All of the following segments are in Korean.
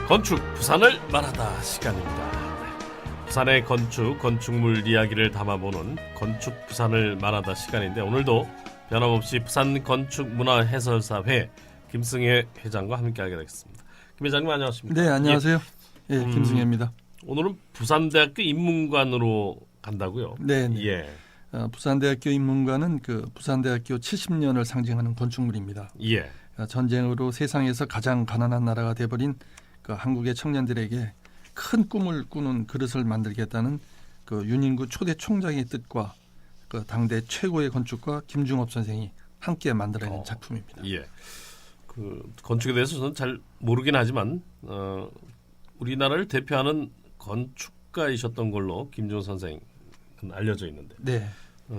건축 부산을 말하다 시간입니다. 부산의 건축물 이야기를 담아보는 건축 부산을 말하다 시간인데 오늘도 변함없이 부산 건축문화해설사회 김승혜 회장과 함께하게 되겠습니다. 김 회장님 안녕하십니까? 네, 안녕하세요. 예, 김승혜입니다. 오늘은 부산대학교 인문관으로 간다고요? 네, 네. 예. 부산대학교 인문관은 부산대학교 70년을 상징하는 건축물입니다. 예. 전쟁으로 세상에서 가장 가난한 나라가 돼버린 한국의 청년들에게 큰 꿈을 꾸는 그릇을 만들겠다는 윤인구 초대 총장의 뜻과 당대 최고의 건축가 김중업 선생이 함께 만들어낸 작품입니다. 예. 건축에 대해서 저는 잘 모르긴 하지만 우리나라를 대표하는 건축가이셨던 걸로 김중업 선생은 알려져 있는데. 네.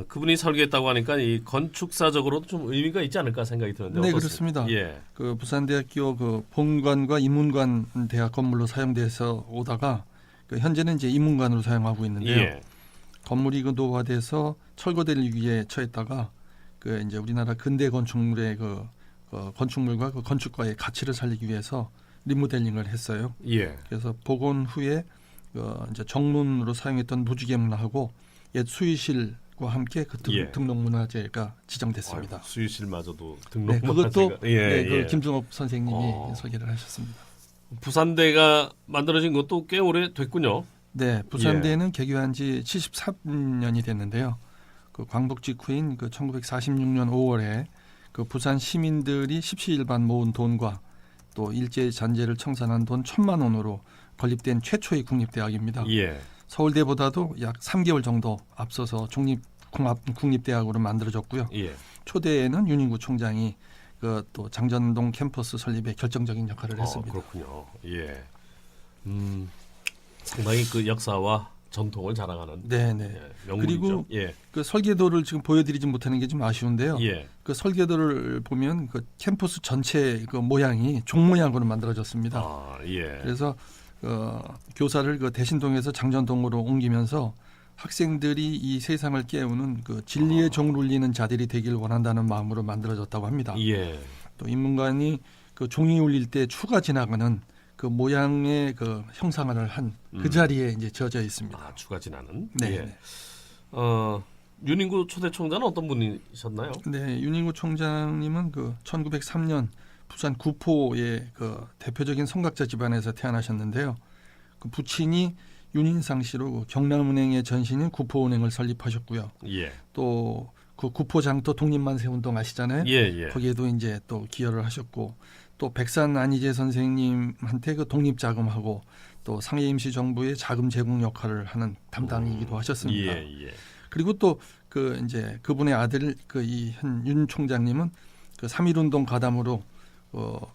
그분이 설계했다고 하니까 이 건축사적으로도 좀 의미가 있지 않을까 생각이 드는데 네, 어떻습니까? 그렇습니다. 예. 부산대학교 본관과 인문관 대학 건물로 사용돼서 오다가 현재는 이제 인문관으로 사용하고 있는데요. 예. 건물이 노후화돼서 철거될 위기에 처했다가 이제 우리나라 근대 건축물의 건축물과 건축가의 가치를 살리기 위해서 리모델링을 했어요. 예. 그래서 복원 후에 이제 정문으로 사용했던 무지개 문화하고 옛 수의실 과 함께 등록문화재가 지정됐습니다. 수의실마저도 네, 등록문화재가. 그것도 예. 김중업 선생님이 설계를 하셨습니다. 부산대가 만들어진 것도 꽤 오래 됐군요. 네, 부산대는 개교한 지 73년이 됐는데요. 광복 직후인 1946년 5월에 부산 시민들이 십시일반 모은 돈과 또 일제 잔재를 청산한 돈 1,000만 원으로 건립된 최초의 국립대학입니다. 예. 서울대보다도 약 3개월 정도 앞서서 국립대학으로 만들어졌고요. 예. 초대에는 윤인구 총장이 또 장전동 캠퍼스 설립에 결정적인 역할을 했습니다. 그렇군요. 예. 상당히 역사와 전통을 자랑하는. 네네. 예, 명물이죠. 그리고 예. 설계도를 지금 보여드리지 못하는 게 좀 아쉬운데요. 예. 설계도를 보면 캠퍼스 전체 모양이 종 모양으로 만들어졌습니다. 예. 그래서 교사를 대신동에서 장전동으로 옮기면서 학생들이 이 세상을 깨우는 진리의 종을 울리는 자들이 되길 원한다는 마음으로 만들어졌다고 합니다. 예. 또 인문관이 종이 울릴 때 추가 지나가는 모양의 형상을 한 그 자리에 이제 지어져 있습니다. 추가 지나는. 네. 예. 윤인구 초대 총장은 어떤 분이셨나요? 네, 윤인구 총장님은 1903년 부산 구포의 대표적인 성각자 집안에서 태어나셨는데요. 부친이 윤인상 씨로 경남은행의 전신인 구포은행을 설립하셨고요. 예. 또 구포장터 독립만세 운동 아시잖아요. 예. 거기에도 이제 또 기여를 하셨고 또 백산 안희재 선생님한테 독립자금하고 또 상해임시정부의 자금 제공 역할을 하는 담당이기도 하셨습니다. 예. 그리고 또 이제 그분의 아들 윤 총장님은 3.1운동 가담으로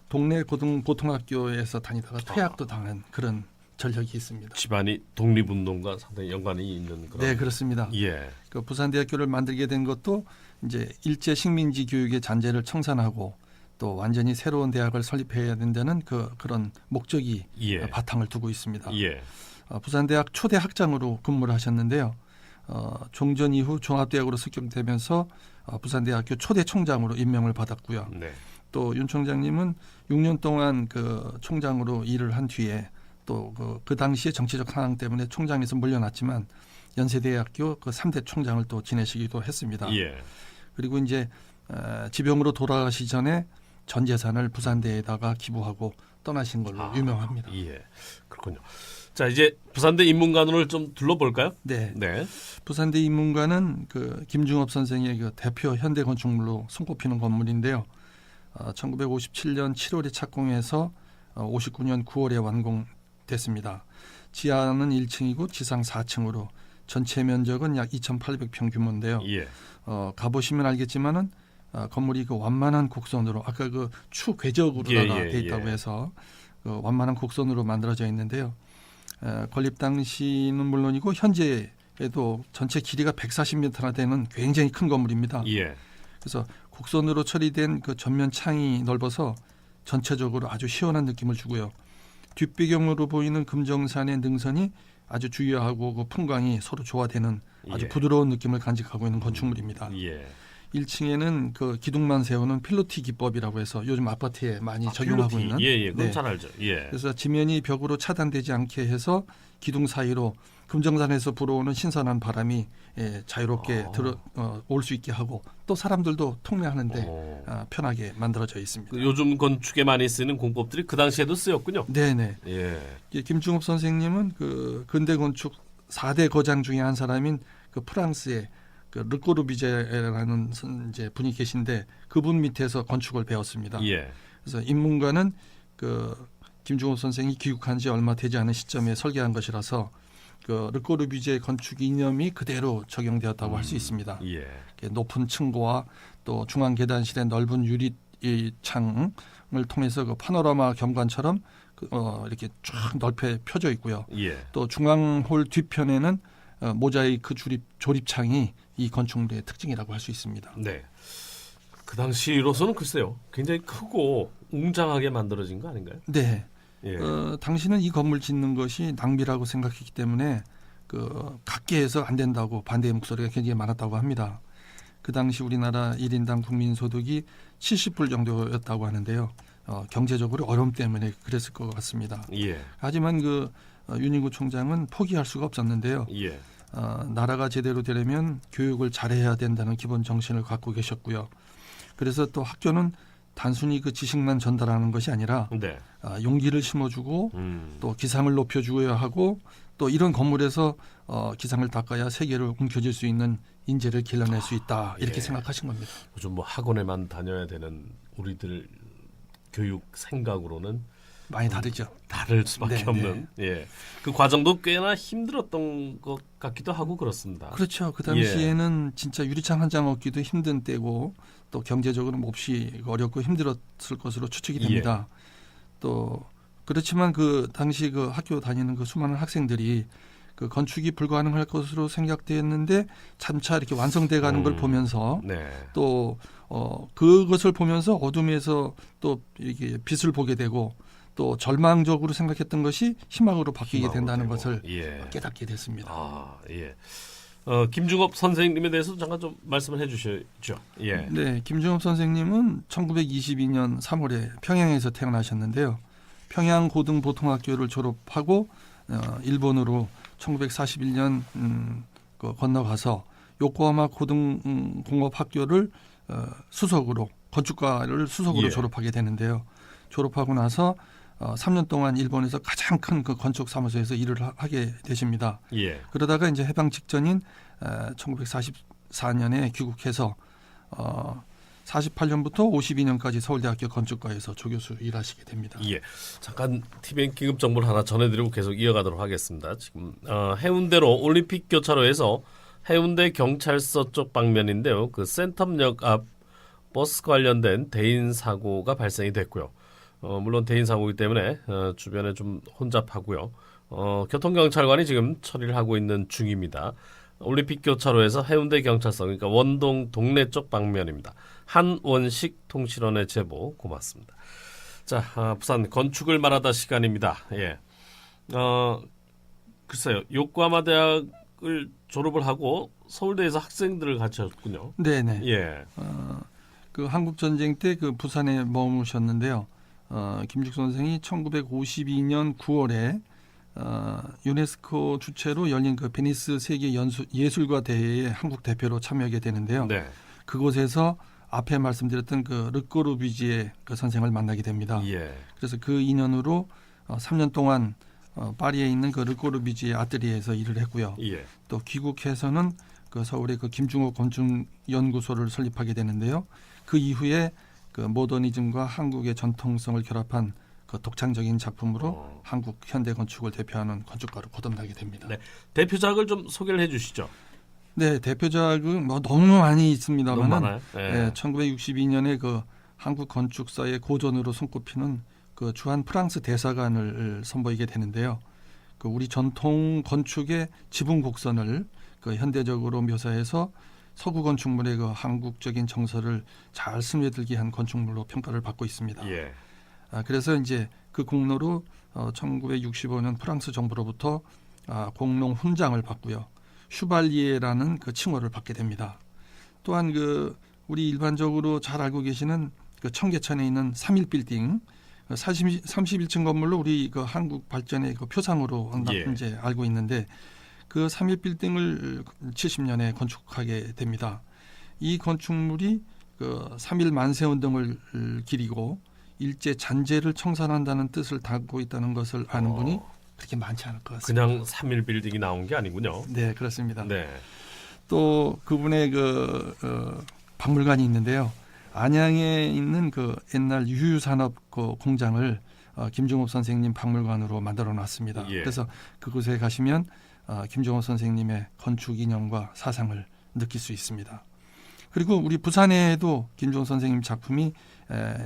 동네 고등학교에서 다니다가 퇴학도 당한 그런 전력이 있습니다. 집안이 독립운동과 상당히 연관이 있는 그런. 네, 그렇습니다. 예. 부산대학교를 만들게 된 것도 이제 일제 식민지 교육의 잔재를 청산하고 또 완전히 새로운 대학을 설립해야 된다는 그런 목적이 바탕을 두고 있습니다. 예. 부산대학 초대 학장으로 근무를 하셨는데요. 종전 이후 종합대학으로 습격되면서 부산대학교 초대 총장으로 임명을 받았고요. 네. 또 윤 총장님은 6년 동안 총장으로 일을 한 뒤에 또 그 당시의 정치적 상황 때문에 총장에서 물러났지만 연세대학교 3대 총장을 또 지내시기도 했습니다. 예. 그리고 이제 지병으로 돌아가시 전에 전 재산을 부산대에다가 기부하고 떠나신 걸로 유명합니다. 예, 그렇군요. 자, 이제 부산대 인문관을 좀 둘러볼까요? 네. 네. 부산대 인문관은 김중업 선생의 대표 현대 건축물로 손꼽히는 건물인데요. 1957년 7월에 착공해서 59년 9월에 완공됐습니다. 지하는 1층이고 지상 4층으로 전체 면적은 약 2,800평 규모인데요. 예. 가보시면 알겠지만은 건물이 완만한 곡선으로 아까 추 궤적으로다가 돼 있다고 해서 완만한 곡선으로 만들어져 있는데요. 건립 당시는 물론이고 현재에도 전체 길이가 140m나 되는 굉장히 큰 건물입니다. 예. 그래서 곡선으로 처리된 전면 창이 넓어서 전체적으로 아주 시원한 느낌을 주고요. 뒷배경으로 보이는 금정산의 능선이 아주 주요하고 풍광이 서로 조화되는 아주 부드러운 느낌을 간직하고 있는 건축물입니다. 예. 1층에는 그 기둥만 세우는 필로티 기법이라고 해서 요즘 아파트에 많이 적용하고 필로티. 있는. 예, 그건 네. 잘 알죠. 예. 그래서 지면이 벽으로 차단되지 않게 해서 기둥 사이로 금정산에서 불어오는 신선한 바람이 자유롭게 올 수 있게 하고 또 사람들도 통례하는데 편하게 만들어져 있습니다. 그 요즘 건축에 많이 쓰이는 공법들이 그 당시에도 쓰였군요. 네네. 예. 김중업 선생님은 그 근대 건축 4대 거장 중에 한 사람인 그 프랑스의 그 르꼬르비제라는 이제 분이 계신데 그분 밑에서 건축을 배웠습니다. 예. 그래서 인문가는 그 김중업 선생이 귀국한 지 얼마 되지 않은 시점에 설계한 것이라서 그 르꼬르비제 건축 이념이 그대로 적용되었다고 할 수 있습니다. 예. 높은 층고와 또 중앙 계단실의 넓은 유리 이 창을 통해서 그 파노라마 경관처럼 이렇게 쫙 넓게 펴져 있고요. 예. 또 중앙홀 뒤편에는 모자이크 조립창이 이 건축물의 특징이라고 할 수 있습니다. 네. 그 당시로서는 글쎄요, 굉장히 크고 웅장하게 만들어진 거 아닌가요? 네. 예. 당시는 이 건물 짓는 것이 낭비라고 생각했기 때문에 갖게 해서 안 된다고 반대의 목소리가 굉장히 많았다고 합니다. 그 당시 우리나라 1인당 국민소득이 70불 정도였다고 하는데요. 경제적으로 어려움 때문에 그랬을 것 같습니다. 예. 하지만 윤희구 총장은 포기할 수가 없었는데요. 예. 나라가 제대로 되려면 교육을 잘해야 된다는 기본 정신을 갖고 계셨고요. 그래서 또 학교는 단순히 그 지식만 전달하는 것이 아니라 네. 용기를 심어주고 또 기상을 높여주어야 하고 또 이런 건물에서 기상을 닦아야 세계를 움켜쥘 수 있는 인재를 길러낼 수 있다 이렇게 예. 생각하신 겁니다. 요즘 뭐 학원에만 다녀야 되는 우리들 교육 생각으로는 많이 다르죠. 다를 수밖에 네, 없는. 예. 그 과정도 꽤나 힘들었던 것 같기도 하고 그렇습니다. 그렇죠. 그 당시에는 진짜 유리창 한 장 얻기도 힘든 때고 또 경제적으로 몹시 어렵고 힘들었을 것으로 추측이 됩니다. 또 그렇지만 그 당시 그 학교 다니는 그 수많은 학생들이 그 건축이 불가능할 것으로 생각되었는데 점차 이렇게 완성돼가는 걸 보면서 네. 또 그것을 보면서 어둠에서 또 이렇게 빛을 보게 되고 또 절망적으로 생각했던 것이 희망으로 바뀌게 된다는 되고. 것을 예. 깨닫게 됐습니다. 아, 예. 김중업 선생님에 대해서 잠깐 좀 말씀을 해주시죠. 예. 네, 김중업 선생님은 1922년 3월에 평양에서 태어나셨는데요. 평양 고등보통학교를 졸업하고 일본으로 1941년 건너가서 요코하마 고등공업학교를 수석으로 건축과를 수석으로 예. 졸업하게 되는데요. 졸업하고 나서 3년 동안 일본에서 가장 큰 그 건축 사무소에서 일을 하게 되십니다. 예. 그러다가 이제 해방 직전인 1944년에 귀국해서 48년부터 52년까지 서울대학교 건축과에서 조교수 일하시게 됩니다. 예. 잠깐 티뱅기급 정보를 하나 전해드리고 계속 이어가도록 하겠습니다. 지금 해운대로 올림픽 교차로에서 해운대 경찰서 쪽 방면인데요. 그 센텀역 앞 버스 관련된 대인 사고가 발생이 됐고요. 물론 대인 사고이기 때문에 주변에 좀 혼잡하고요. 교통경찰관이 지금 처리를 하고 있는 중입니다. 올림픽 교차로에서 해운대 경찰서, 그러니까 원동 동래 쪽 방면입니다. 한원식 통신원의 제보 고맙습니다. 자, 부산 건축을 말하다 시간입니다. 예. 글쎄요, 요코하마 대학을 졸업을 하고 서울대에서 학생들을 가르쳤군요. 네네. 예. 그 한국 전쟁 때 그 부산에 머무셨는데요. 김죽 선생이 1952년 9월에 유네스코 주최로 열린 그 베니스 세계 예술가 대회에 한국 대표로 참여하게 되는데요. 네. 그곳에서 앞에 말씀드렸던 그 르꼬르비지에 그 선생을 만나게 됩니다. 예. 그래서 그 인연으로 3년 동안 파리에 있는 그 르꼬르비지의 아뜰리에에서 일을 했고요. 예. 또 귀국해서는 그 서울의 그 김중호 건축연구소를 설립하게 되는데요. 그 이후에 그 모더니즘과 한국의 전통성을 결합한 그 독창적인 작품으로 한국 현대 건축을 대표하는 건축가로 거듭나게 됩니다. 네. 대표작을 좀 소개를 해주시죠. 네, 대표작은 뭐 너무 많이 있습니다만, 너무 많아요. 예. 1962년에 그 한국 건축사의 고전으로 손꼽히는 그 주한 프랑스 대사관을 선보이게 되는데요. 그 우리 전통 건축의 지붕 곡선을 그 현대적으로 묘사해서 서구 건축물의 그 한국적인 정서를 잘 스며들게 한 건축물로 평가를 받고 있습니다. 예. 그래서 이제 그 공로로 1965년 프랑스 정부로부터 공농 훈장을 받고요. 슈발리에라는 그 칭호를 받게 됩니다. 또한 그 우리 일반적으로 잘 알고 계시는 그 청계천에 있는 3.1 빌딩 31층 건물로 우리 그 한국 발전의 그 표상으로 예. 이제 알고 있는데 그 3.1 빌딩을 70년에 건축하게 됩니다. 이 건축물이 그 3.1 만세운동을 기리고 일제 잔재를 청산한다는 뜻을 담고 있다는 것을 아는 분이 그렇게 많지 않을 것 같습니다. 그냥 3.1 빌딩이 나온 게 아니군요. 네, 그렇습니다. 네. 또 그분의 박물관이 있는데요. 안양에 있는 그 옛날 유유산업 그 공장을 김종업 선생님 박물관으로 만들어 놨습니다. 예. 그래서 그곳에 가시면 김종업 선생님의 건축 이념과 사상을 느낄 수 있습니다. 그리고 우리 부산에도 김종업 선생님 작품이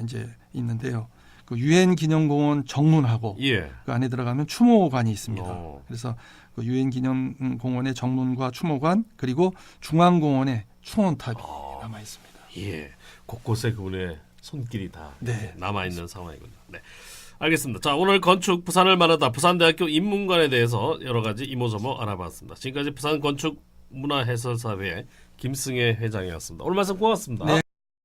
이제 있는데요. 그 유엔 기념공원 정문하고 예. 그 안에 들어가면 추모관이 있습니다. 어. 그래서 그 유엔 기념공원의 정문과 추모관 그리고 중앙공원의 충원탑이 남아 있습니다. 예. 곳곳에 그분의 손길이 다 네. 남아 있는 상황이군요. 네. 알겠습니다. 자, 오늘 건축 부산을 말하다 부산대학교 인문관에 대해서 여러 가지 이모저모 알아봤습니다. 지금까지 부산 건축 문화해설사회 김승혜 회장이었습니다. 오늘 말씀 고맙습니다. 네.